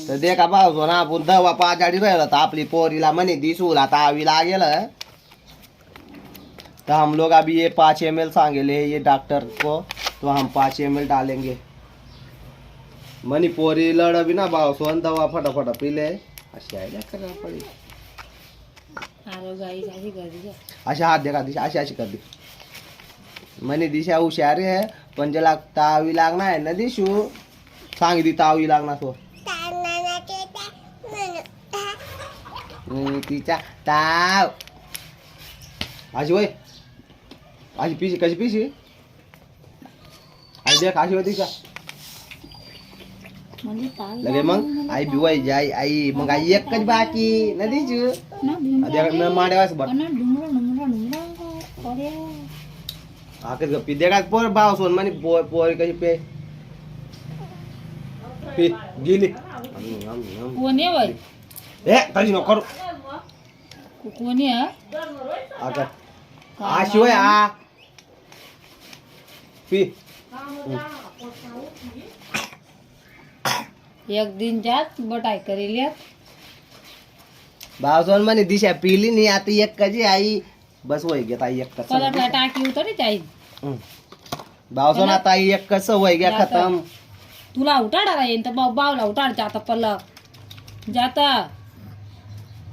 तर देखा भाऊ ना आपण दवा पाजाडी राहिला तर आपली पोरीला म्हणे दिसूला तावी लागेल तो हम लोग अभी ये 5 ml सांगेले ये डॉक्टर को तो हम 5 ml डालेंगे मनी पोरी लड़ भी ना भाव सोन दवा फटाफट पी ले अशी आयडिया करना पड़ी अशा हाथ देखा दिशा अशी अशी कर दी मनी दिशा हुशार है पण ज्याला तावी लागणार आहे ना दिशू सांग दी तावी लागणार तो तिच्या ताव अशी वय अशी पिशी कशी पिशी आई देख अशी होती का लगे मग आई बिवाई जाई आई मग आई एकच बाकी ना दिशू न माड्यावास बघ आकच गप्पी देखा पोर भाव सोन म्हणे पोर कशी पे पी गेली कोणी वय ए तशी नको करू कोणी आता आ शिवाय आ पी एक दिन जात बटाई करेल भावसोन म्हणे दिशा पिली नाही आता एक कशी आई बस वय घेत आई एक कस पलटला टाकी उतरी जाईल भावसोन आता आई एक कस वय घ्या खतम तुला उठाडा राहील तर बावला उठाडते आता पलक जाता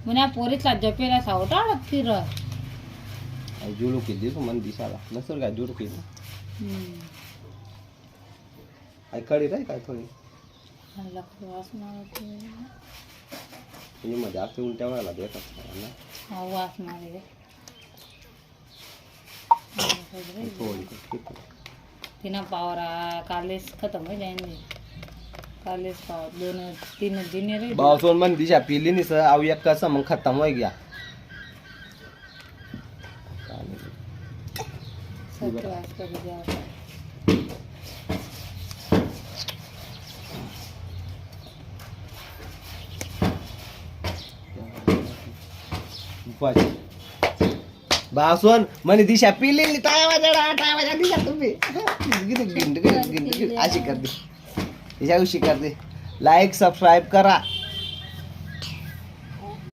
म्हणे पोरीतला जपेला सा उठाडत फिर आई जुळू केली तू मन दिसाला नसेल काय जुळू केली आई कडी रे काय थोडी मध्ये आपल्या उलट्या वेळाला देखत ना वास मारे तिना पावरा कालेस खतम हो जाएंगे कालेस पावर 2-3 दिन रे भावसोन मन दिशा पिली नहीं सर अब एक कसम मग खत्म हो गया सब क्लास कर दिया भावसोन म्हणे दिशा पिली टाळ्या दिशा तुम्ही अशी करते दिशा उशी करते लाईक सबस्क्राईब करा